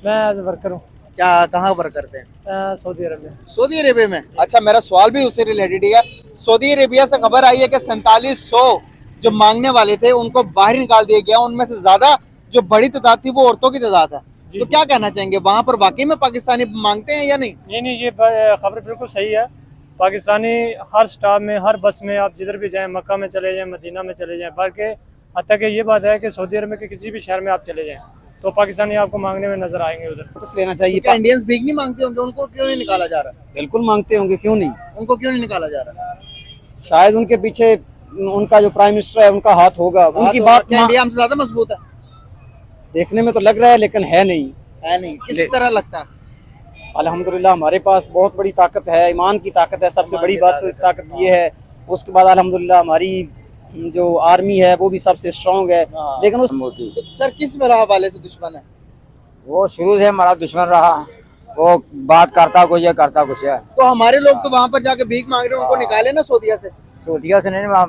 मैं as worker हूँ। क्या कहाँ वर्क करते हैं? सऊदी अरब में। सऊदी अरेबिया में। अच्छा, मेरा सवाल भी उससे रिलेटेड ही है। सऊदी अरेबिया से खबर आई है कि 4700 जो मांगने वाले थे उनको बाहर निकाल दिया गया। उनमें से ज्यादा जो बड़ी तादाद थी वो औरतों की तादाद है। जी तो जी। क्या कहना चाहेंगे, वहां पर वाकई में पाकिस्तानी मांगते हैं या नहीं? नहीं नहीं, ये खबर बिल्कुल सही है। पाकिस्तानी हर स्टाफ में, हर बस में, आप जिधर भी जाएं, मक्का में चले जाएं, मदीना में चले जाएं, बल्कि हत्ता कि ये बात है कि सऊदी अरब में के किसी भी शहर में आप चले जाएं तो पाकिस्तानी आपको मांगने में नजर आएंगे उधर। नोटिस लेना चाहिए। क्या इंडियंस भीख नहीं मांगते होंगे? उनको क्यों नहीं निकाला जा रहा? बिल्कुल मांगते होंगे, क्यों नहीं। उनको क्यों नहीं निकाला जा रहा? शायद उनके पीछे उनका जो प्राइम मिनिस्टर है उनका हाथ होगा। उनकी बात क्या इंडिया हमसे ज्यादा मजबूत है? देखने में तो लग रहा है, लेकिन है नहीं। है नहीं, किस तरह लगता है? अल्हम्दुलिल्लाह हमारे पास बहुत बड़ी ताकत है, ईमान की ताकत है। सबसे ईमान बड़ी की बात तो ताकत ये है। उसके बाद अल्हम्दुलिल्लाह हमारी जो आर्मी है वो भी सबसे स्ट्रांग है। लेकिन उस मोदी सर किस मेरा हवाले से दुश्मन है? वो शुरू से हमारा दुश्मन रहा। वो बात करता कुछ है, करता कुछ है। तो हमारे लोग तो वहां पर जाके भीख मांग रहे हैं, उनको निकाले ना सऊदीया से। सऊदीया से नहीं, वहाँ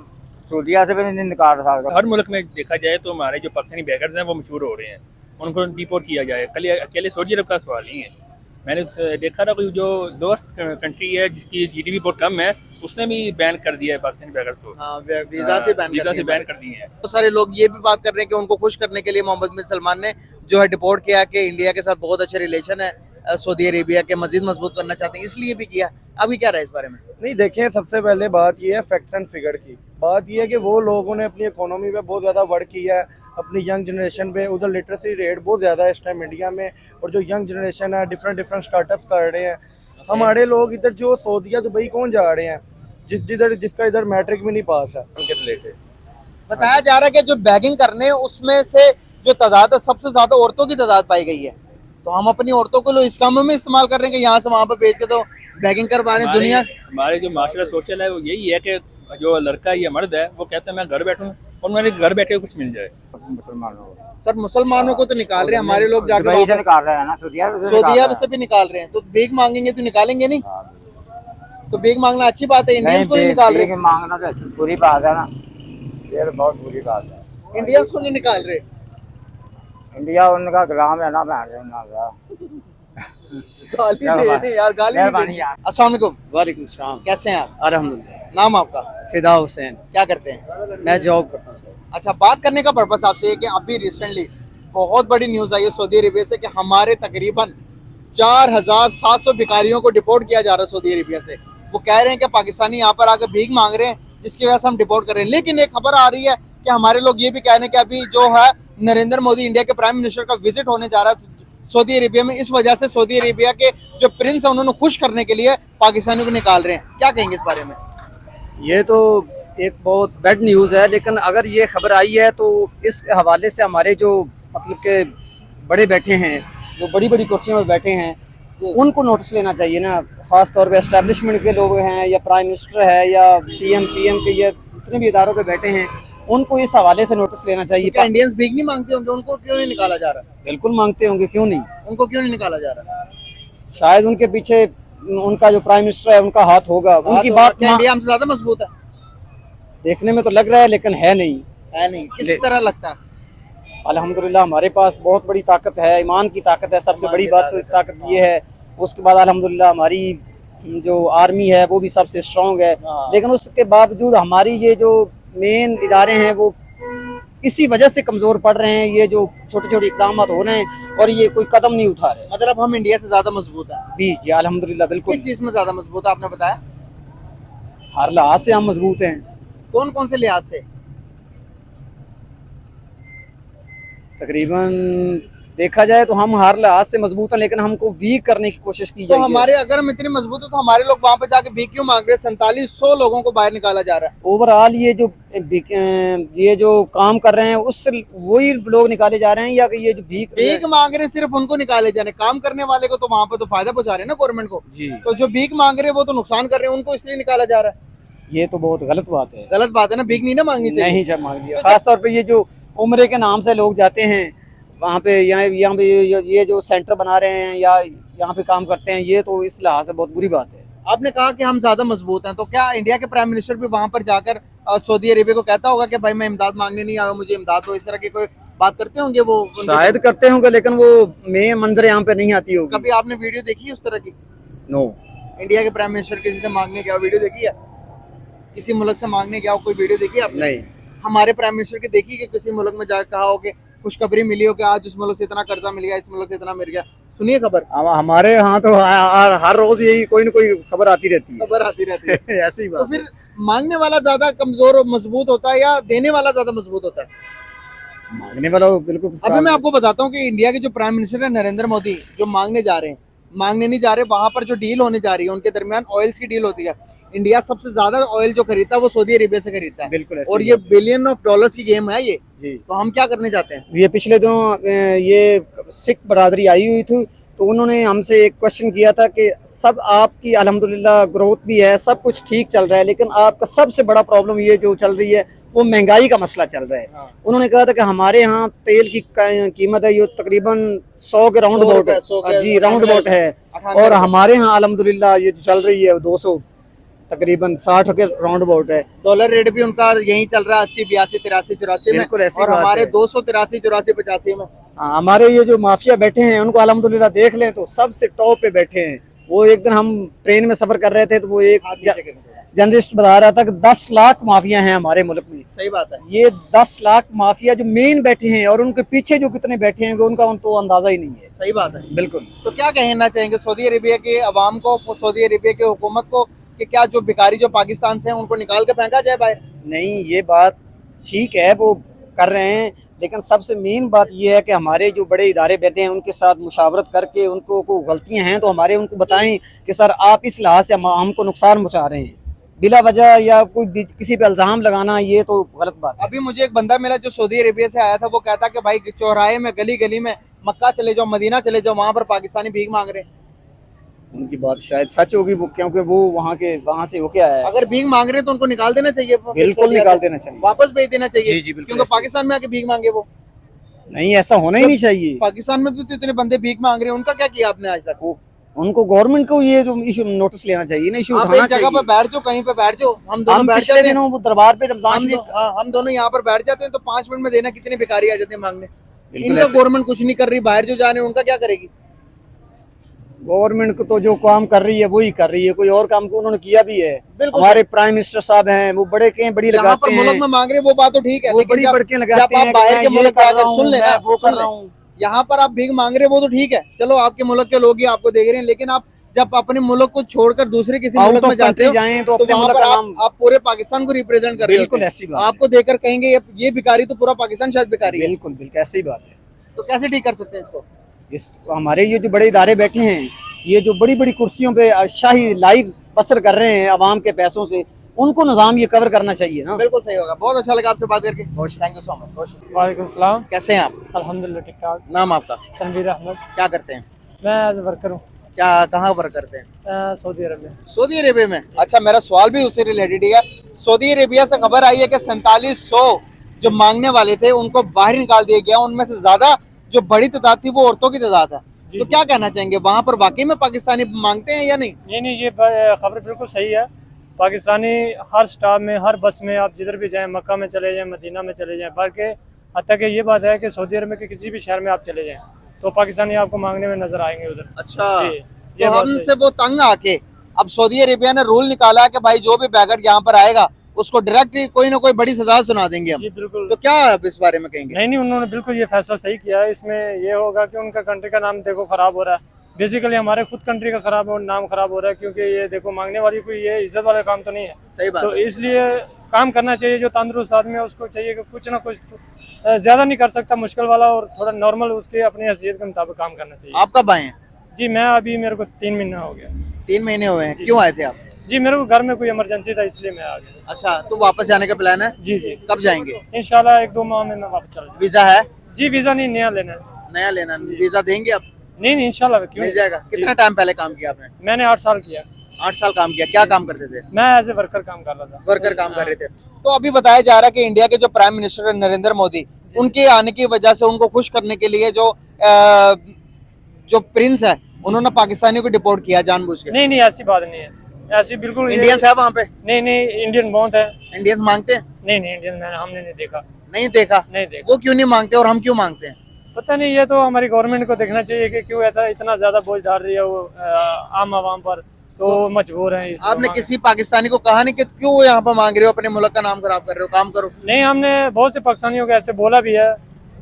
सऊदीया से भी नहीं निकाल रहा। हर मुल्क में देखा जाए तो हमारे जो पाकिस्तानी बैगर्स हैं वो मशहूर हो रहे हैं, उनको डिपोर्ट किया जाए। कल अकेले सऊदी अरब का सवाल नहीं है। मैंने देखा था कोई जो दोस्त कंट्री है जिसकी जीडीपी बहुत कम है, उसने भी बैन कर दिया है पाकिस्तानी बैगर्स को। हाँ, वीजा से बैन वीजा कर से दिया। बैन कर दिए हैं। बहुत सारे लोग ये भी बात कर रहे हैं कि उनको खुश करने के लिए मोहम्मद बिन सलमान ने जो है डिपोर्ट किया कि इंडिया के साथ बहुत अच्छे रिलेशन है, सऊदी अरेबिया के मजीद मजबूत करना चाहते हैं, इसलिए भी किया। अभी क्या रहा है इस बारे में? नहीं, देखें, सबसे पहले बात ये है फैक्ट एंड फिगर की। बात ये है कि वो लोगों ने अपनी इकोनॉमी पे बहुत ज़्यादा वर्क किया है, अपनी यंग जनरेशन पे। उधर लिटरेसी रेट बहुत ज़्यादा है इस टाइम इंडिया में, और जो यंग जनरेशन है डिफरेंट स्टार्टअप्स कर रहे हैं। हमारे लोग इधर जो सऊदीया दुबई कौन जा रहे हैं, जिसका इधर मैट्रिक भी नहीं पास है, उनके रिलेटेड। बताया जा रहा है कि जो बैगिंग करने उसमें से जो तादाद है सबसे ज्यादा औरतों की तादाद पाई गई है। तो हम अपनी औरतों को इस काम में इस्तेमाल कर रहे हैं कि यहाँ से वहां पर भेज के तो बैगिंग करवा रहे हैं दुनिया। हमारे जो माशरा सोशल है वो यही है कि जो लड़का या मर्द है वो कहता है मैं घर बैठूं और मेरे घर बैठे कुछ मिल जाए। मुसलमानों को सर मुसलमानों को तो निकाल रहे हैं, हमारे लोग दुबई से जाकर निकाल रहे हैं ना, सऊदीया से सऊदीया निकाल से भी निकाल रहे हैं। तो भीख मांगेंगे तो निकालेंगे नहीं? रहे हैं। तो भीख मांगना अच्छी बात है, इंडियंस को नहीं नहीं, निकाल रहे। भीख मांगना तो बुरी बात है ना, ये तो बहुत बुरी बात है। इंडियंस को नहीं निकाल रहे। इंडिया उनका गुलाम है ना, गाली दे रहे हैं यार, गाली नहीं मेहरबानी देनी। यार। अस्सलाम वालेकुम, वालेकुम सलाम। कैसे हैं आप? अल्हम्दुलिल्लाह। नाम आपका? फिदा हुसैन। क्या करते हैं? मैं जॉब करता हूँ सर। अच्छा, बात करने का पर्पस आपसे ये कि अभी रिसेंटली बहुत बड़ी न्यूज़ आई है सऊदी अरेबिया से कि हमारे तकरीबन 4700 भिखारियों को डिपोर्ट किया जा रहा है सऊदी अरेबिया से। वो कह रहे हैं कि पाकिस्तानी यहाँ पर आकर भीख मांग रहे हैं, जिसकी वजह से हम डिपोर्ट कर रहे हैं। लेकिन एक खबर आ रही है कि हमारे लोग ये भी कह रहे हैं कि अभी जो है नरेंद्र मोदी इंडिया के प्राइम मिनिस्टर का विजिट होने जा रहा है सऊदी अरेबिया में, इस वजह से सऊदी अरेबिया के जो प्रिंस है उन्होंने खुश करने के लिए पाकिस्तानियों को निकाल रहे हैं। क्या कहेंगे इस बारे में? ये तो एक बहुत बैड न्यूज़ है, लेकिन अगर ये खबर आई है तो इस हवाले से हमारे जो मतलब के बड़े बैठे हैं, जो बड़ी बड़ी कुर्सियों में बैठे हैं, उनको नोटिस लेना चाहिए ना। ख़ास तौर पे एस्टेब्लिशमेंट के लोग हैं, या प्राइम मिनिस्टर है, या सीएम पीएम के, या जितने भी इदारों पे बैठे हैं, उनको इस हवाले से नोटिस लेना चाहिए। क्या इंडियंस भीख नहीं मांगते होंगे? उनको क्यों नहीं निकाला जा रहा? बिल्कुल मांगते होंगे, क्यों नहीं। उनको क्यों नहीं निकाला जा रहा? शायद उनके पीछे उनका जो प्राइम मिनिस्टर है उनका हाथ होगा। उनकी बात क्या इंडिया हमसे ज्यादा मजबूत है? देखने में तो लग रहा है, लेकिन है नहीं। है नहीं, किस तरह लगता है? अल्हम्दुलिल्लाह हमारे पास बहुत बड़ी ताकत है, ईमान की ताकत है। सबसे ईमान बड़ी की बात तो ताकत ये है। उसके बाद अल्हम्दुलिल्लाह हमारी जो आर्मी है वो भी सबसे स्ट्रांग है। लेकिन उसके बावजूद हमारी ये जो मेन इदारे हैं वो इसी वजह से कमज़ोर पड़ रहे हैं। ये जो छोटे छोटे इकदाम हो रहे हैं और ये कोई कदम नहीं उठा रहे। मतलब हम इंडिया से ज्यादा मजबूत है? जी अल्हम्दुलिल्लाह, बिल्कुल। किस चीज में ज्यादा मजबूत है आपने बताया? हर लिहाज से हम मजबूत हैं। कौन कौन से लिहाज से? तकरीबन देखा जाए तो हम हर लिहाज से मजबूत हैं, लेकिन हमको वीक करने की कोशिश की तो जाती है। हमारे अगर हम इतने मजबूत है तो हमारे लोग वहां पे जाके भीख क्यों मांग रहे हैं? 4700 लोगों को बाहर निकाला जा रहा है। ओवरऑल ये जो काम कर रहे हैं उससे वही लोग निकाले जा रहे हैं, या कि ये जो भीख मांग रहे हैं सिर्फ उनको निकाले जा रहे हैं? काम करने वाले को तो वहां पे तो फायदा पहुंचा रहे हैं ना गवर्नमेंट को। जी, तो जो भीख मांग रहे हैं वो तो नुकसान कर रहे हैं, उनको इसलिए निकाला जा रहा है। ये तो बहुत गलत बात है। गलत बात है ना, भीख नहीं ना मांगनी चाहिए। नहीं जब मांग दिया, खासतौर पे ये जो उम्रे के नाम से लोग जाते हैं वहाँ पे, यहाँ पे ये जो सेंटर बना रहे हैं या यहाँ पे काम करते हैं, ये तो इस लिहाज से बहुत बुरी बात है। आपने कहा कि हम ज्यादा मजबूत हैं, तो क्या इंडिया के प्राइम मिनिस्टर भी वहां पर जाकर सऊदी अरेबिया को कहता होगा कि भाई मैं इमदाद मांगने नहीं आया, मुझे इमदाद दो, इस तरह की कोई बात करते होंगे वो उनके शायद करते होंगे, लेकिन वो मैं मंजर यहाँ पे नहीं आती होगी। कभी आपने वीडियो देखी है उस तरह की? नो। इंडिया के प्राइम मिनिस्टर किसी से मांगने गया वीडियो देखी है? किसी मुल्क से मांगने गया हो कोई वीडियो देखी है आपने? नहीं। हमारे प्राइम मिनिस्टर की देखी कि किसी मुल्क में जाकर कहा हो कि खुशखबरी मिली हो कि आज उस मुल्क से इतना कर्जा मिल गया, इस मुल्क से इतना मिल गया? सुनिए खबर, हमारे यहाँ तो हर रोज यही कोई ना कोई खबर आती रहती है। खबर आती रहती है। ऐसी तो बात फिर मांगने वाला ज्यादा कमजोर और मजबूत होता है या देने वाला ज्यादा मजबूत होता है? मांगने वाला तो बिल्कुल। अभी मैं आपको बताता हूँ कि इंडिया के जो प्राइम मिनिस्टर है नरेंद्र मोदी, जो मांगने जा रहे हैं, मांगने नहीं जा रहे, वहां पर जो डील होने जा रही है उनके दरमियान ऑयल्स की डील होती है। इंडिया सबसे ज्यादा ऑयल जो खरीदता है वो सऊदी अरेबिया से खरीदता है, बिल्कुल ऐसी और ये बिलियन ऑफ डॉलर्स की गेम है ये। जी। तो हम क्या करने चाहते हैं? ये पिछले दिनों ये सिख बरादरी आई हुई थी, तो उन्होंने हमसे एक क्वेश्चन किया था कि सब आपकी अल्हम्दुलिल्लाह ग्रोथ भी है, सब कुछ ठीक चल रहा है, लेकिन आपका सबसे बड़ा प्रॉब्लम ये जो चल रही है वो महंगाई का मसला चल रहा है। हाँ। उन्होंने कहा था कि हमारे यहाँ तेल की कीमत है ये तकरीबन 100 के राउंड अबाउट है। जी, राउंड अबाउट है। और हमारे यहाँ अल्हम्दुलिल्लाह ये जो चल रही है 200 तकरीबन 60 के राउंड अबाउट है। डॉलर रेट भी उनका यही चल रहा है 80, 82, 83, 84 में, बिल्कुल ऐसी और बात हमारे है। 283, 84, 85 में। हाँ, हमारे ये जो माफिया बैठे हैं उनको अल्हम्दुलिल्लाह देख लें तो सबसे टॉप पे बैठे हैं। वो एक दिन हम ट्रेन में सफर कर रहे थे तो वो एक जर्नलिस्ट बता रहा था कि 10 लाख माफिया हैं हमारे मुल्क में। सही बात है। ये 10 लाख माफिया जो मेन बैठे हैं और उनके पीछे जो कितने बैठे हैं उनका तो अंदाजा ही नहीं है। सही बात है। बिल्कुल। तो क्या कहना चाहेंगे सऊदी अरेबिया के अवाम को, सऊदी अरेबिया की हुकूमत को, कि क्या जो भिखारी जो पाकिस्तान से हैं उनको निकाल के फेंका जाए बाहर? नहीं, ये बात ठीक है, वो कर रहे हैं, लेकिन सबसे मेन बात ये है कि हमारे जो बड़े इदारे बैठे हैं उनके साथ मुशावरत करके उनको को गलतियां हैं तो हमारे उनको बताएं कि सर आप इस लिहाज से हमको नुकसान पहुंचा रहे हैं, बिला वजह या कोई किसी पे इल्जाम लगाना ये तो गलत बात है। अभी मुझे एक बंदा मिला जो सऊदी अरेबिया से आया था, वो कहता कि भाई चौराहे में, गली गली में, मक्का चले जाओ, मदीना चले जाओ, वहां पर पाकिस्तानी भीख मांग रहे हैं। उनकी बात शायद सच होगी, वो क्योंकि वो वहाँ से होके आया है। अगर भीख मांग रहे हैं तो उनको निकाल देना चाहिए, बिल्कुल निकाल देना चाहिए, वापस भेज देना चाहिए। जी, जी, बिल्कुल क्योंकि ऐसे। पाकिस्तान में आके भीख मांगे वो नहीं, ऐसा होना ही नहीं चाहिए। पाकिस्तान में भी तो इतने बंदे भीख मांग रहे हैं, उनका क्या किया आपने आज तक? उनको गवर्नमेंट को ये जो इशू नोटिस लेना चाहिए ना, इशू आप उठाना एक जगह पर चाहिए। बैठ जाओ, कहीं पे बैठ जाओ, हम दोनों हम बैठ पिछले जाते हैं, दिनों वो दरबार पे रमजान शरीफ हम दोनों यहाँ पर बैठ जाते हैं तो 5 मिनट में देना कितने भिखारी आ जाते हैं मांगने। बिल्कुल इनका ऐसे। गवर्नमेंट कुछ नहीं कर रही, बाहर जो जा रहे हैं उनका क्या करेगी? गवर्नमेंट को तो जो काम कर रही है वही कर रही है, कोई और काम को उन्होंने किया भी है। बिल्कुल। हमारे प्राइम मिनिस्टर साहब हैं, वो बड़े के बड़ी यहाँ लगाते पर मुल्क हैं, में मांग रहे हैं वो बात तो ठीक है, वो लेकिन बड़ी जब- बड़के जब लगाते आप हैं बाहर कि के मैं ये मुल्क कर जाकर रहा हूँ, सुन ले, मैं वो सुन कर ले। रहा हूँ। यहाँ पर आप भीख मांग रहे हैं वो तो ठीक है, चलो आपके मुल्क के लोग ही आपको देख रहे हैं, लेकिन आप जब अपने मुल्क को छोड़कर दूसरे किसी आउट मुल्क ऑफ में जाते हो कंट्री जाएं तो अपने वहाँ मुल्क पर का नाम आप पूरे पाकिस्तान को रिप्रेजेंट कर रहे बिल्कुल होते हैं। ऐसी बात है। आपको देखकर कहेंगे ये भिखारी तो पूरा पाकिस्तान शायद भिखारी है। बिल्कुल बिल्कुल ऐसी बात है। तो कैसे ठीक कर सकते हैं इसको? इस हमारे ये जो बड़े इदारे बैठे हैं, ये जो बड़ी बड़ी कुर्सियों पे शाही लाइव बसर कर रहे हैं आवाम के पैसों से, उनको निजाम ये कवर करना चाहिए ना। बिल्कुल सही होगा। बहुत अच्छा लगा आपसे बात करके, थैंक यू सो मच, बहुत शुक्रिया। वालेकुम सलाम। कैसे हैं आप? अल्हम्दुलिल्लाह ठीक ठाक। नाम आपका? तनवीर अहमद। क्या करते हैं? मैं एज ए वर्कर हूँ क्या, कहाँ वर्क करते हैं? सऊदी अरब में। सऊदी अरेबिया में। अच्छा, मेरा सवाल भी उससे रिलेटेड ही है। सऊदी अरेबिया से खबर आई है कि 4700 जो मांगने वाले थे उनको बाहर निकाल दिया गया, उनमें से ज्यादा जो बड़ी तादाद थी वो औरतों की तादाद है। तो क्या कहना चाहेंगे, वहाँ पर वाकई में पाकिस्तानी मांगते हैं या नहीं? नहीं, ये खबर बिल्कुल सही है। पाकिस्तानी हर स्टाफ में, हर बस में, आप जिधर भी जाएं, मक्का में चले जाएं, मदीना में चले जाएं, बल्कि हत्ता कि ये बात है कि सऊदी अरब के किसी भी शहर में आप चले जाएं तो पाकिस्तानी आपको मांगने में नजर आएंगे उधर। अच्छा, जी, ये तो बात हमसे वो तंग आके अब सऊदी अरेबिया ने रूल निकाला है कि भाई जो भी बैगर यहाँ पर आएगा उसको डायरेक्ट कोई ना कोई बड़ी सजा सुना देंगे हम। जी बिल्कुल। तो क्या आप इस बारे में कहेंगे? नहीं, उन्होंने बिल्कुल ये फैसला सही किया है। इसमें ये होगा कि उनका कंट्री का नाम देखो खराब हो रहा है, बेसिकली हमारे खुद कंट्री का नाम खराब हो रहा है, क्योंकि ये देखो मांगने वाली कोई ये इज्जत वाला काम तो नहीं है। सही बात तो है। इसलिए काम करना चाहिए। जो तंदुरुस्त आदमी है उसको चाहिए कि कुछ ना कुछ ज्यादा नहीं कर सकता, मुश्किल वाला, और थोड़ा नॉर्मल उसके अपनी हैसियत के मुताबिक काम करना चाहिए। आप कब आए हैं? जी मैं अभी, मेरे को 3 महीना हो गया। 3 महीने हुए हैं। क्यों आए थे आप? जी मेरे को घर में कोई इमरजेंसी था इसलिए मैं आ गया। अच्छा, तो वापस जाने का प्लान है? जी जी, कब जाएंगे? इंशाल्लाह 1-2 माह में मैं वापस चला जाऊंगा। वीजा है? जी वीजा नहीं, नया लेना है। नया लेना? वीजा देंगे आप? नहीं इंशाल्लाह, क्यों मिल जाएगा। जी। कितना टाइम पहले काम किया आपने? मैंने 8 साल किया। 8 साल काम किया। क्या काम करते थे? मैं एज ए वर्कर काम कर रहा था। वर्कर काम कर रहे थे। तो अभी बताया जा रहा है कि इंडिया के जो प्राइम मिनिस्टर है नरेंद्र मोदी, उनके आने की वजह से उनको खुश करने के लिए जो प्रिंस है उन्होंने पाकिस्तानी को डिपोर्ट किया जानबूझ के। नहीं ऐसी बात नहीं है, ऐसी बिल्कुल इंडियंस है वहाँ पे? नहीं इंडियन बहुत है। इंडियंस मांगते हैं? नहीं इंडियन हमने नहीं देखा। नहीं देखा। नहीं देखा। वो क्यों नहीं मांगते और हम क्यों मांगते हैं? पता नहीं, ये तो हमारी गवर्नमेंट को देखना चाहिए कि क्यों ऐसा इतना ज्यादा बोझ डाल रही है वो आम आवाम पर, तो मजबूर है इसको आपने मांगने। किसी पाकिस्तानी को कहा नहीं कि क्यों यहाँ पर मांग रहे हो, अपने मुल्क का नाम खराब कर रहे हो, काम करो? नहीं, हमने बहुत से पाकिस्तानियों को ऐसे बोला भी है,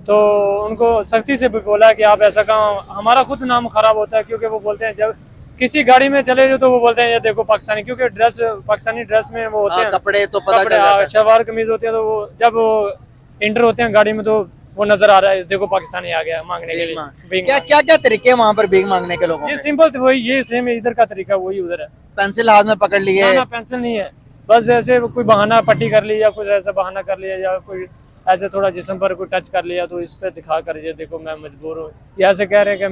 तो उनको सख्ती से भी बोला कि आप ऐसा काम, हमारा खुद नाम खराब होता है, क्योंकि वो बोलते हैं जब किसी गाड़ी में चले जाओ तो वो बोलते हैं ये देखो पाकिस्तानी, क्योंकि ड्रेस पाकिस्तानी ड्रेस में वो होते हैं कपड़े तो पता चल कपड़े, जाता है। शलवार कमीज होती है, तो वो जब वो इंटर होते हैं गाड़ी में तो वो नजर आ रहा है, देखो पाकिस्तानी आ गया मांगने के लिए भीख क्या मांगने। क्या क्या तरीके हैं वहाँ पर भीख मांगने के लोगों ये के? सिंपल तो वही, ये सेम इधर का तरीका वही उधर है। पेंसिल हाथ में पकड़ लिए, ना पेंसिल नहीं है, बस ऐसे कोई बहाना पट्टी कर ली या कुछ ऐसा बहाना कर लिया, या कोई ऐसे थोड़ा जिस्म पर कोई टच कर लिया तो इस पे दिखा कर ये देखो मैं मजबूर हूँ, या ऐसे कह रहे हैं कि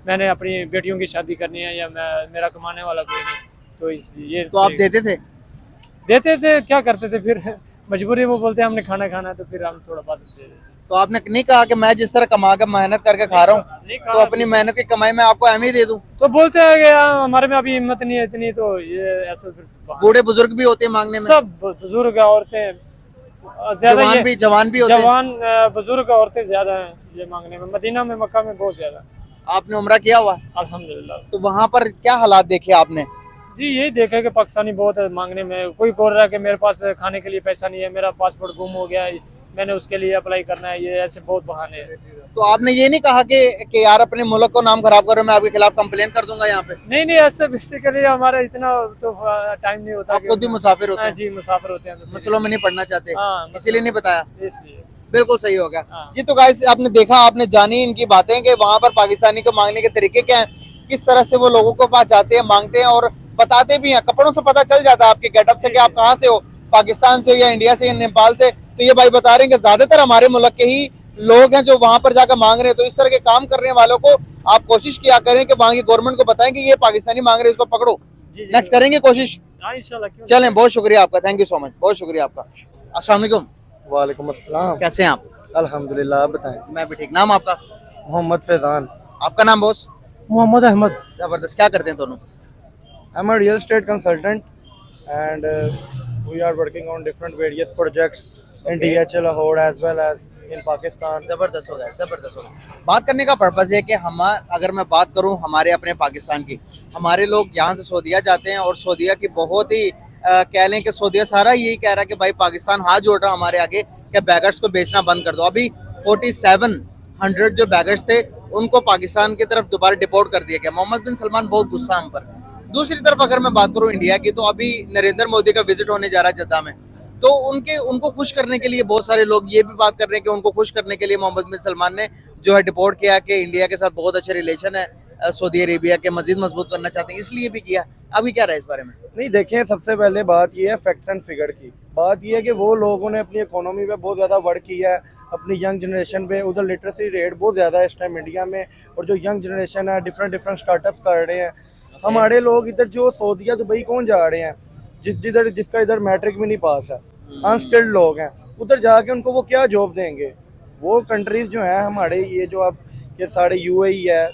मैंने अपनी बेटियों की शादी करनी है, या मेरा कमाने वाला कोई नहीं, तो इसलिए तो आप देते थे? देते थे, क्या करते थे फिर मजबूरी, वो बोलते हैं हमने खाना खाना है तो फिर हम थोड़ा बहुत दे देते। तो आपने नहीं कहा कि मैं जिस तरह कमा कर मेहनत करके खा रहा हूँ नहीं तो कहा। अपनी मेहनत की कमाई में आपको अहमियत दे दूं? तो बोलते हैं कि यार हमारे में अभी हिम्मत नहीं है इतनी, तो ये ऐसा फिर बूढ़े बुजुर्ग भी होते हैं मांगने में, सब बुजुर्ग औरतें ज्यादा, जवान भी होते हैं। जवान बुजुर्ग औरतें ज्यादा हैं ये मांगने में, मदीना में मक्का में बहुत ज्यादा। आपने उम्रा किया हुआ, अल्हम्दुलिल्लाह। तो वहाँ पर क्या हालात देखे आपने? जी यही देखा कि पाकिस्तानी बहुत है मांगने में, कोई बोल रहा है कि मेरे पास खाने के लिए पैसा नहीं है, मेरा पासपोर्ट गुम हो गया है, मैंने उसके लिए अप्लाई करना है, ये ऐसे बहुत बहाने हैं। तो आपने ये नहीं कहा कि यार अपने मुल्क को नाम खराब करो, मैं आपके खिलाफ कंप्लेन कर दूंगा यहाँ पे? नहीं नहीं, ऐसे बेसिकली हमारा इतना तो टाइम नहीं होता। आप खुद भी मुसाफिर होते हाँ हैं, जी, मुसाफिर होते हैं, मसलों में नहीं पढ़ना चाहते, हाँ, इसीलिए नहीं बताया। इसलिए। बिल्कुल सही हो गया हाँ। जी। तो गाइस आपने देखा, आपने जानी इनकी बातें कि वहाँ पर पाकिस्तानी को मांगने के तरीके क्या हैं, किस तरह से वो लोगों को पास जाते हैं, मांगते हैं और बताते भी हैं। कपड़ों से पता चल जाता है आपके गेटअप से कि आप कहाँ से हो, पाकिस्तान से या इंडिया से या नेपाल से। तो ये भाई बता रहे हैं कि ज्यादातर हमारे मुल्क के ही लोग हैं जो वहां पर जाकर मांग रहे हैं। तो इस तरह के काम करने वालों को आप कोशिश किया करें कि वहां की गवर्नमेंट को बताएं कि ये पाकिस्तानी मांग रहे हैं, इसको पकड़ो। नेक्स्ट करेंगे कोशिश, हाँ इंशाल्लाह, क्यों चलें। बहुत शुक्रिया आपका, थैंक यू सो मच, बहुत शुक्रिया आपका। अस्सलाम वालेकुम, वालेकुम अस्सलाम। कैसे हैं आप? अल्हम्दुलिल्लाह, आप बताएं। मैं भी ठीक। नाम आपका? मोहम्मद फैजान। आपका नाम बॉस? मोहम्मद अहमद। जबरदस्त। क्या करते हैं दोनों? I am a real estate consultant and we are working on different various projects in DHL Lahore as well as in Pakistan. जबरदस्त हो गया, जबरदस्त हो गया। बात करने का पर्पज़ है कि हम, अगर मैं बात करूं हमारे अपने पाकिस्तान की, हमारे लोग यहाँ से सऊदीया जाते हैं और सऊदीया की बहुत ही कह लें कि सऊदीया सारा यही कह रहा है कि भाई पाकिस्तान हाथ जोड़ रहा हमारे आगे कि बैगर्स को बेचना बंद कर दो। अभी 4700 जो बैगर्स थे उनको पाकिस्तान की तरफ दोबारा डिपोर्ट कर दिया गया। मोहम्मद बिन सलमान बहुत गुस्सा हम पर। दूसरी तरफ अगर मैं बात करूं इंडिया की, तो अभी नरेंद्र मोदी का विजिट होने जा रहा है जद्दा में, तो उनको खुश करने के लिए बहुत सारे लोग ये भी बात कर रहे हैं कि उनको खुश करने के लिए मोहम्मद बिन सलमान ने जो है डिपोर्ट किया कि इंडिया के साथ बहुत अच्छे रिलेशन है, सऊदी अरेबिया के मजीद मजबूत करना चाहते हैं, इसलिए भी किया। अभी क्या रहा है इस बारे में? नहीं देखें, सबसे पहले बात ये है फैक्ट एंड फिगर की। बात ये है कि वो लोगों ने अपनी इकोनॉमी पे बहुत ज़्यादा वर्क किया है, अपनी यंग जनरेशन पे। उधर लिटरेसी रेट बहुत ज़्यादा है इस टाइम इंडिया में, और जो यंग जनरेशन है डिफरेंट स्टार्टअप्स कर रहे हैं। हमारे लोग इधर जो सऊदीया दुबई कौन जा रहे हैं, जिसका इधर मैट्रिक भी नहीं पास है, अनस्किल्ड लोग हैं, उधर जाके उनको वो क्या जॉब देंगे? वो कंट्रीज़ जो हैं हमारे, ये जो आप ये सारे UAE है,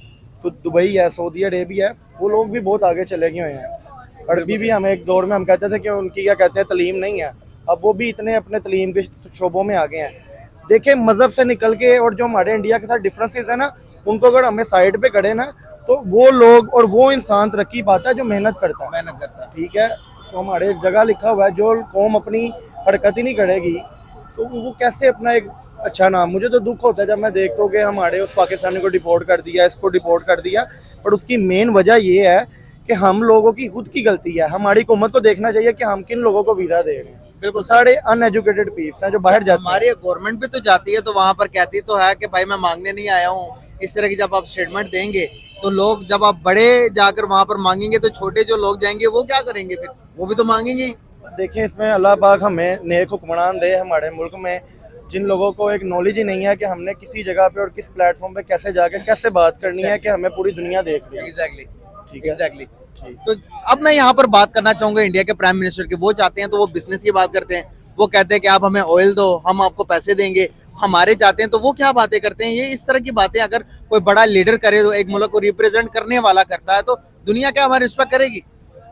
तो दुबई है, सऊदी अरेबिया है, वो लोग भी बहुत आगे चले गए हुए हैं। अरबी भी हमें एक दौर में हम कहते थे कि उनकी क्या कहते हैं तलीम नहीं है, अब वो भी इतने अपने तलीम के शोबों में आ गए हैं। देखें, मज़हब से निकल के और जो हमारे इंडिया के साथ डिफरेंसेस है ना, उनको अगर हमें साइड पे करे ना, तो वो लोग और वो इंसान तरक्की पाता है जो मेहनत करता है। ठीक है, तो हमारे एक जगह लिखा हुआ है, जो कौम अपनी हरकत ही नहीं करेगी तो वो कैसे अपना एक अच्छा नाम। मुझे तो दुख होता है जब मैं देखता हूँ कि हमारे उस पाकिस्तानी को डिपोर्ट कर दिया, इसको डिपोर्ट कर दिया, पर उसकी मेन वजह ये है कि हम लोगों की खुद की गलती है। हमारी हुकूमत को देखना चाहिए कि हम किन लोगों को वीज़ा दे रहे हैं। बिल्कुल, सारे अनएजुकेटेड पीप्स हैं जो बाहर जाते हैं। हमारी गवर्नमेंट भी तो जाती है, तो वहाँ पर कहती तो है कि भाई मैं मांगने नहीं आया हूँ। इस तरह की जब आप स्टेटमेंट देंगे तो लोग, जब आप बड़े जाकर वहाँ पर मांगेंगे तो छोटे जो लोग जाएंगे वो क्या करेंगे? फिर वो भी तो मांगेंगे ही। देखिए, इसमें अल्लाह पाक हमें नेक हुक्मरान दे हमारे मुल्क में, जिन लोगों को एक नॉलेज ही नहीं है कि हमने किसी जगह पे और किस प्लेटफॉर्म पे कैसे जाके कैसे बात करनी है कि हमें पूरी दुनिया देख रही है। एग्जैक्टली, ठीक है। एग्जैक्टली। तो अब मैं यहाँ पर बात करना चाहूंगा इंडिया के प्राइम मिनिस्टर की। वो चाहते हैं तो वो बिजनेस की बात करते हैं, वो कहते हैं कि आप हमें ऑयल दो, हम आपको पैसे देंगे। हमारे चाहते हैं तो वो क्या बातें करते हैं? ये इस तरह की बातें अगर कोई बड़ा लीडर करे, तो एक मुल्क को रिप्रेजेंट करने वाला करता है, तो दुनिया क्या हमारी रिस्पेक्ट करेगी?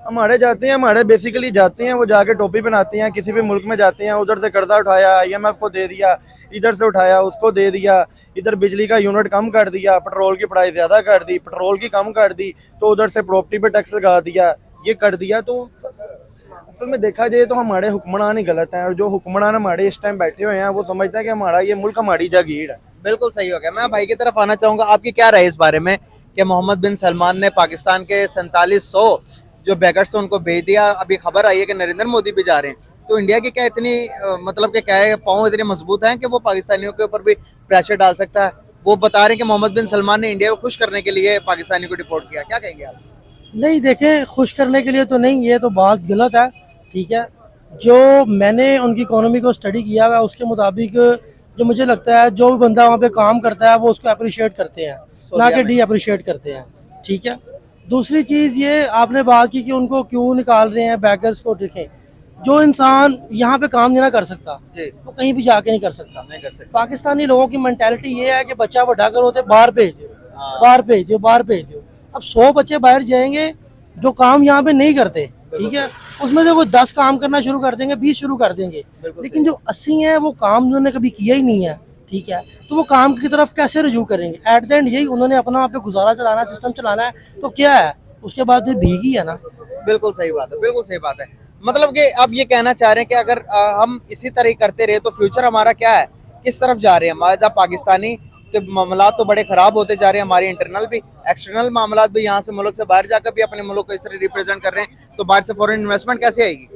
हमारे जाते हैं, हमारे बेसिकली जाते हैं, वो जाके टोपी पहनाते हैं, किसी भी मुल्क में जाते हैं, उधर से कर्जा उठाया, IMF को दे दिया, इधर से उठाया उसको दे दिया, इधर बिजली का यूनिट कम कर दिया, पेट्रोल की प्राइस ज़्यादा कर दी, पेट्रोल की कम कर दी, तो उधर से प्रॉपर्टी पे टैक्स लगा दिया, ये कर दिया। तो असल में देखा जाए तो हमारे हुक्मरान ही गलत हैं, और जो हुक्मरान हमारे इस टाइम बैठे हुए हैं वो समझते हैं कि हमारा ये मुल्क हमारी जागीर है। बिल्कुल सही हो गया। मैं भाई की तरफ आना चाहूंगा, आपकी क्या राय इस बारे में कि मोहम्मद बिन सलमान ने पाकिस्तान के 4700 जो बैगर्स थे उनको भेज दिया। अभी खबर आई है कि नरेंद्र मोदी भी जा रहे हैं, तो इंडिया की क्या इतनी मतलब कि क्या है, पाँव इतने मजबूत हैं कि वो पाकिस्तानियों के ऊपर भी प्रेशर डाल सकता है? वो बता रहे हैं कि मोहम्मद बिन सलमान ने इंडिया को खुश करने के लिए पाकिस्तानियों को डिपोर्ट किया, क्या कहेंगे आप? नहीं देखें, खुश करने के लिए तो नहीं, ये तो बात गलत है। ठीक है, जो मैंने उनकी इकोनॉमी को स्टडी किया हुआ है उसके मुताबिक जो मुझे लगता है जो भी बंदा वहाँ पे काम करता है वो उसको अप्रिशिएट करते हैं, ना कि डी अप्रिशिएट करते हैं। ठीक है, दूसरी चीज़ ये आपने बात की कि उनको क्यों निकाल रहे हैं बैगर्स को। देखें, जो इंसान यहाँ पे काम नहीं ना कर सकता वो कहीं भी जाके नहीं कर सकता। नहीं कर सकते। पाकिस्तानी लोगों की मेंटालिटी ये है कि बच्चा बड़ा कर होते बाहर भेज दो, बाहर भेज दो, बाहर भेज दो। अब 100 बच्चे बाहर जाएंगे जो काम यहाँ पे नहीं करते, ठीक है, उसमें से वो 10 काम करना शुरू कर देंगे, 20 शुरू कर देंगे, लेकिन जो 80 हैं वो काम उन्होंने कभी किया ही नहीं है। ठीक है, तो वो काम की तरफ कैसे रुजू करेंगे? एट द एंड यही उन्होंने अपना वहाँ पे गुजारा चलाना है, सिस्टम चलाना है, तो क्या है उसके बाद फिर भीगी है ना। बिल्कुल सही बात है, बिल्कुल सही बात है। मतलब कि अब ये कहना चाह रहे हैं कि अगर हम इसी तरह ही करते रहे तो फ्यूचर हमारा क्या है, किस तरफ जा रहे हैं हमारे पाकिस्तानी के मामला तो बड़े खराब होते जा रहे हैं, हमारे इंटरनल भी एक्सटर्नल मामला भी, यहाँ से मुल्क से बाहर जाकर भी अपने मुल्क को इस तरह रिप्रेजेंट कर रहे हैं, तो बाहर से फॉरेन इन्वेस्टमेंट कैसे आएगी?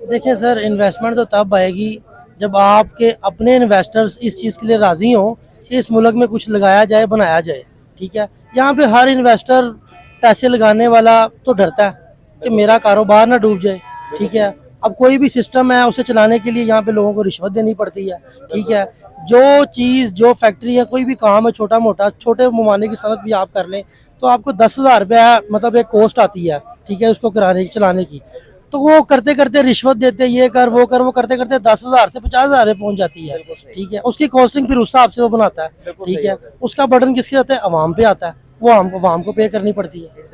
देखिए सर, इन्वेस्टमेंट तो तब आएगी जब आपके अपने इन्वेस्टर्स इस चीज़ के लिए राज़ी हों कि इस मुल्क में कुछ लगाया जाए, बनाया जाए। ठीक है, यहाँ पे हर इन्वेस्टर पैसे लगाने वाला तो डरता है कि मेरा कारोबार ना डूब जाए। ठीक है, अब कोई भी सिस्टम है उसे चलाने के लिए यहाँ पे लोगों को रिश्वत देनी पड़ती है। ठीक है, जो चीज़ जो फैक्ट्री है, कोई भी काम है छोटा मोटा, छोटे पैमाने की सनत भी आप कर लें तो आपको 10,000 रुपया मतलब एक कॉस्ट आती है। ठीक है, उसको कराने की चलाने की, तो वो करते करते रिश्वत देते, ये कर वो कर, वो करते करते 10,000 से 50,000 में पहुंच जाती है। ठीक है, उसकी कॉस्टिंग फिर उस हिसाब से वो बनाता है। ठीक है, उसका बर्डन किसके आता है? अवाम पे आता है, वो आवाम को पे करनी पड़ती है।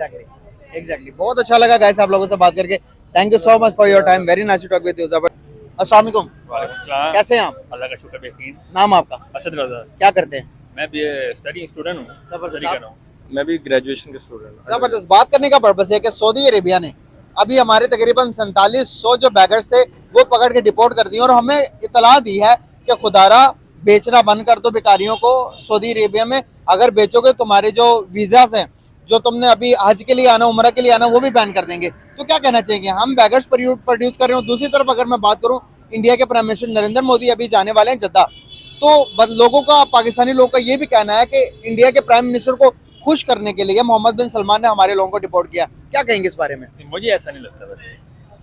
एग्जैक्टली। बहुत अच्छा लगा गाइस आप लोगों से बात करके। Thank you so much for your time, very nice to talk with you. अस्सलाम वालेकुम। वालेकुम सलाम। कैसे हैं आप? अल्लाह का शुक्र बेहतरीन। नाम आपका? असद रज़ा। क्या करते हैं? मैं भी स्टडी स्टूडेंट हूँ, जबरदस्त। स्टडी कर रहा हूँ। मैं भी ग्रेजुएशन के स्टूडेंट हूँ। जबरदस्त। बात करने का पर्पस है कि सऊदी अरेबिया ने अभी हमारे तकरीबन 4700 जो बैगर्स थे वो पकड़ के डिपोर्ट कर दिए, और हमें इतला दी है कि खुदारा बेचना बंद कर दो भिखारियों को सऊदी अरेबिया में। अगर बेचोगे तुम्हारे जो वीज़ास हैं, जो तुमने अभी हज के लिए आना, उम्रा के लिए आना, वो भी बैन कर देंगे। तो क्या कहना चाहिए? हम बैगर्स प्रोड्यूस कर रहे हो। दूसरी तरफ अगर मैं बात करूँ, इंडिया के प्राइम मिनिस्टर नरेंद्र मोदी अभी जाने वाले हैं जद्दा, तो लोगों का, पाकिस्तानी लोगों का ये भी कहना है कि इंडिया के प्राइम मिनिस्टर को खुश करने के लिए मोहम्मद बिन सलमान ने हमारे लोगों को डिपोर्ट किया। क्या कहेंगे इस बारे में? मुझे ऐसा नहीं लगता वैसे,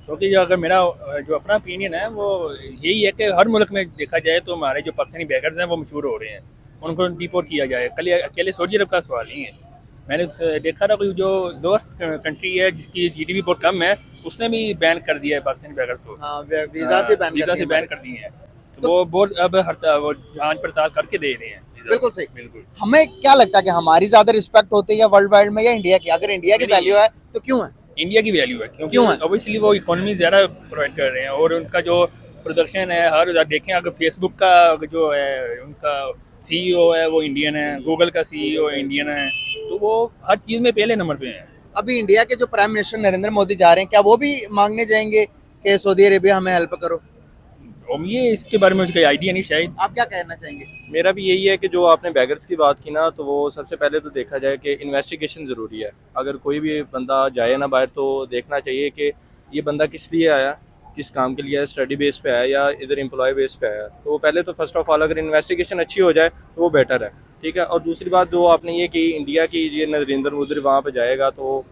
क्योंकि जो अगर मेरा जो अपना ओपिनियन है वो यही है कि हर मुल्क में देखा जाए तो हमारे जो पाकिस्तानी बैगर्स हैं वो मशहूर हो रहे हैं, उनको डिपोर्ट किया जाए। कल अकेले सऊदी अरब का सवाल नहीं है। मैंने देखा था कोई जो दोस्त कंट्री है जिसकी GDP बहुत कम है, उसने भी बैन कर दिया है पाकिस्तानी बैगर्स को। वीजा से बैन कर दिए हैं, तो वो बहुत अब वो जांच पड़ताल करके दे रहे हैं। बिल्कुल सही। बिल्कुल। हमें क्या लगता है कि हमारी ज्यादा रिस्पेक्ट होती है वर्ल्ड वाइड में या इंडिया की? अगर इंडिया की वैल्यू है तो क्यों है? इंडिया की वैल्यू है, क्योंकि क्यों है? ऑब्वियसली वो इकोनॉमी ज़्यादा प्रोवाइड कर रहे हैं, और उनका जो प्रोडक्शन है हर देखें, अगर फेसबुक का जो है उनका CEO है वो इंडियन है, गूगल का CEO इंडियन है, तो वो हर चीज़ में पहले नंबर पे हैं। अभी इंडिया के जो प्राइम मिनिस्टर नरेंद्र मोदी जा रहे हैं, क्या वो भी मांगने जाएंगे कि सऊदी अरेबिया हमें हेल्प करो? और ये इसके बारे में मुझे कोई आइडिया नहीं शायद। आप क्या कहना चाहेंगे? मेरा भी यही है कि जो आपने बैगर्स की बात की ना, तो वो सबसे पहले तो देखा जाए कि इन्वेस्टिगेशन ज़रूरी है। अगर कोई भी बंदा जाए ना बाहर, तो देखना चाहिए कि ये बंदा किस लिए आया, किस काम के लिए आया, स्टडी बेस पे आया या इधर एम्प्लॉय बेस पे आया। तो वो पहले तो फर्स्ट ऑफ ऑल अगर इन्वेस्टिगेशन अच्छी हो जाए तो वो बेटर है। ठीक है, और दूसरी बात जो आपने ये कि इंडिया की ये नरेंद्र मोदी वहाँ पर जाएगा, तो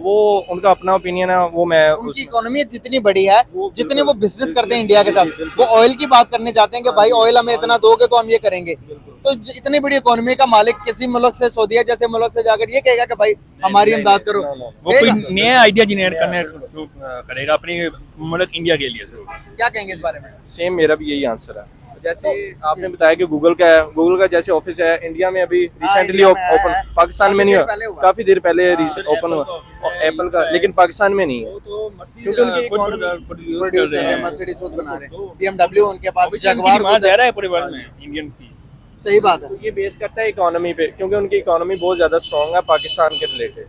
वो उनका अपना ओपिनियन है। वो मैं उनकी इकोनॉमी जितनी बड़ी है, जितने वो बिजनेस करते हैं इंडिया के साथ, वो ऑयल की बात करने जाते हैं कि भाई ऑयल हमें इतना दोगे तो हम ये करेंगे। तो इतनी बड़ी इकोनॉमी का मालिक किसी मुल्क से, सऊदीया जैसे मुल्क से जाकर ये कहेगा कि भाई हमारी इमदाद करो? वो कोई नया आइडिया जनरेट करने शुरू करेगा अपनी मुल्क इंडिया के लिए। क्या कहेंगे इस बारे में? सेम मेरा भी यही आंसर है। जैसे आपने बताया कि गूगल का है, गूगल का जैसे ऑफिस है इंडिया में अभी रिसेंटली ओपन, पाकिस्तान में नहीं हुआ, काफ़ी देर पहले ओपन हुआ। एप्पल का, लेकिन पाकिस्तान में नहीं है। वो तो मर्सिडीज क्योंकि उनकी खुद economy प्रोड्यूस कर रहे हैं, मर्सिडीज खुद बना रहे हैं, BMW उनके पास, जगुआर डिमांड ज्यादा है पूरे वर्ल्ड में इंडियन की। सही बात है। तो ये बेस करता है इकोनॉमी पे, क्योंकि उनकी इकोनॉमी बहुत ज़्यादा स्ट्रॉन्ग है पाकिस्तान के रिलेटेड।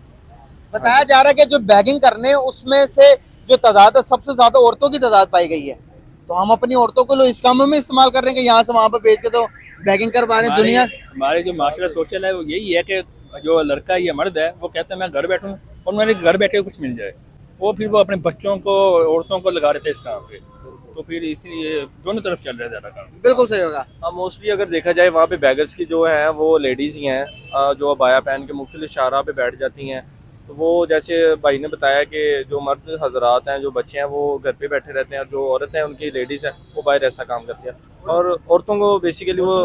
बताया जा रहा है कि जो बैगिंग करने उसमें से जो तादाद है सबसे ज्यादा औरतों की तादाद पाई गई है, तो हम अपनी औरतों को इस काम में इस्तेमाल कर रहे हैं कि यहाँ से वहां पर बेच के तो बैगिंग करवा रहे हैं। दुनिया हमारे जो माशरा सोशल है वो यही है कि जो लड़का या मर्द है वो कहता है मैं घर बैठूं और मेरे घर बैठे कुछ मिल जाए, वो फिर वो अपने बच्चों को औरतों को लगा रहे थे इस काम पे, तो फिर इसी दोनों तरफ चल रहा है ज़्यादा काम। बिल्कुल सही होगा। हाँ, मोस्टली अगर देखा जाए वहाँ पे बैगर्स की जो है वो लेडीज़ ही हैं, जो अबाया पहन के मुख्तलिफ शाहराह पे बैठ जाती हैं। तो वो जैसे भाई ने बताया कि जो मर्द हजरात हैं, जो बच्चे हैं, वो घर पे बैठे रहते हैं, और जो औरतें हैं उनकी लेडीज़ हैं वो बाहर ऐसा काम करती हैं, और औरतों को बेसिकली वो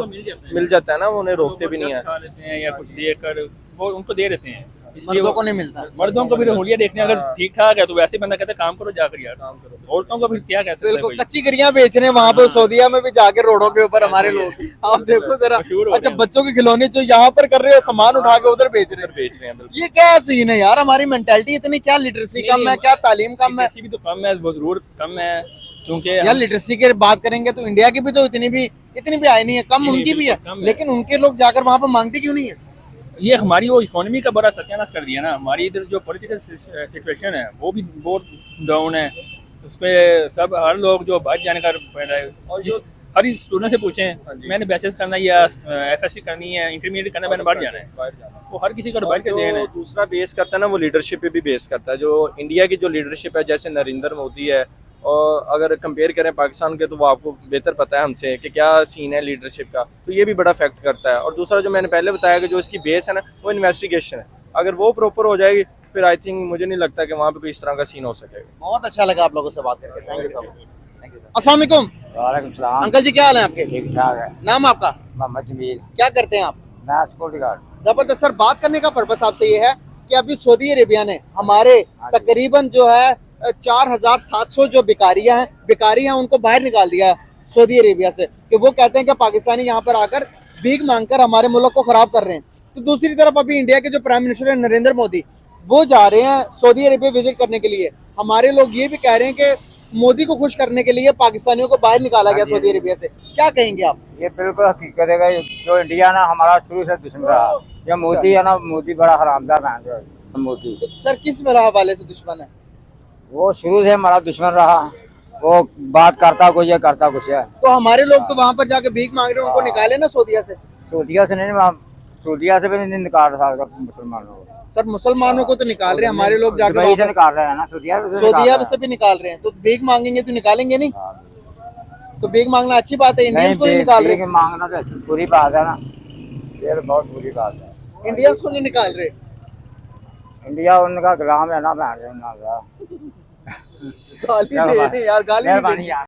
मिल जाता है ना, वो उन्हें रोकते भी नहीं है। खा लेते हैं या कुछ लेकर वो उनको दे देते हैं, इसलिए मर्दों को नहीं मिलता। मर्दों को फिर हुलिया देखने अगर ठीक ठाक है तो वैसे बंदा कहता है काम करो जाकर यार, काम करो। औरतों को फिर क्या कह सकते हैं बिल्कुल, कोई? कच्ची करियां बेच रहे हैं वहां पे सऊदीया में भी जाके रोडों के ऊपर हमारे लोग। आप देखो जरा, मशहूर हो अच्छा रहे हैं। बच्चों के खिलौने जो यहाँ पर कर रहे हो, सामान उठा के उधर बेच रहे हैं। बेच रहे हैं बिल्कुल। ये क्या सीन है यार, हमारी मेंटालिटी इतनी, क्या लिटरेसी नहीं, कम है, नहीं, क्या तालीम कम है। लिटरेसी भी तो कम है, वो जरूर कम है, क्योंकि यार लिटरेसी की बात करेंगे तो इंडिया की भी तो इतनी भी आई नहीं है, कम नहीं, उनकी भी है, बिल्कुल कम है। लेकिन उनके लोग जाकर वहां पर मांगते क्यों नहीं है? ये हमारी वो इकोनॉमी का बड़ा सत्यानाश कर दिया ना। हमारी इधर जो पॉलिटिकल सिचुएशन है वो भी बहुत डाउन है, उस पर सब हर लोग जो बाहर जाने का पड़ रहा है, और जो हर स्टूडेंट से पूछें मैंने बैचलर्स करना है या एफएससी करनी है, इंटरमीडिएट करना है, मैंने बाहर जाना है, वो हर किसी को बाहर के देना है। दूसरा बेस करता है ना, वो लीडरशिप पे भी बेस करता है। जो इंडिया की जो लीडरशिप है, जैसे नरेंद्र मोदी है, और अगर कंपेयर करें पाकिस्तान के, तो वो आपको बेहतर पता है हमसे कि क्या सीन है लीडरशिप का, तो ये भी बड़ा फैक्ट करता है। और दूसरा जो मैंने पहले बताया कि जो इसकी बेस है ना, वो इन्वेस्टिगेशन है, अगर वो प्रॉपर हो जाएगी फिर आई थिंक मुझे नहीं लगता कि वहाँ पे कोई इस तरह का सीन हो सकेगा। बहुत अच्छा लगा आप लोगों से बात करके, thank you so much. Thank you sir. अस्सलाम वालेकुम वालेकुम सलाम। अंकल जी, क्या हाल है आपके? ठीक ठाक है। नाम आपका? मोहम्मद जमील। क्या करते हैं आप? मैं सिक्योरिटी गार्ड। जबरदस्त सर। बात करने का पर्पस आपसे ये है कि अभी सऊदी अरेबिया ने हमारे तकरीबन जो है 4700 जो भिखारी हैं उनको बाहर निकाल दिया है सऊदी अरेबिया से, कि वो कहते हैं कि पाकिस्तानी यहाँ पर आकर भीख मांगकर हमारे मुल्क को खराब कर रहे हैं। तो दूसरी तरफ अभी इंडिया के जो प्राइम मिनिस्टर है नरेंद्र मोदी, वो जा रहे हैं सऊदी अरेबिया विजिट करने के लिए। हमारे लोग ये भी कह रहे हैं कि मोदी को खुश करने के लिए पाकिस्तानियों को बाहर निकाला गया सऊदी अरेबिया से। क्या कहेंगे आप? ये बिल्कुल हकीकत है कि जो इंडिया ना हमारा शुरू से दुश्मन रहा, जो मोदी है ना, मोदी बड़ा हरामदार है। मोदी सर किस मेरा हवाले से दुश्मन है? वो शुरू से हमारा दुश्मन रहा, वो बात करता कुछ है करता कुछ है। तो हमारे लोग तो वहाँ पर जाके भीख मांग रहे हैं, उनको निकाले ना सऊदिया से। सऊदिया से नहीं, सऊदिया से भी नहीं निकाल रहा मुसलमानों को। सर मुसलमानों को तो निकाल रहे हैं, हमारे लोग जाके दुबई से वहाँ निकाल रहे हैं ना, सऊदिया से सऊदिया से भी निकाल रहे हैं। तो भीख मांगेंगे तो निकालेंगे नहीं? तो भीख मांगना अच्छी बात है, इंडियंस को नहीं निकाल रहे। मांगना तो बुरी बात है ना, ये तो बहुत बुरी बात है। इंडियंस को नहीं निकाल रहे। इंडिया उनका गुलाम है ना, बहन गाली दे रहे हैं यार, गाली नहीं मेहरबानी देनी। यार।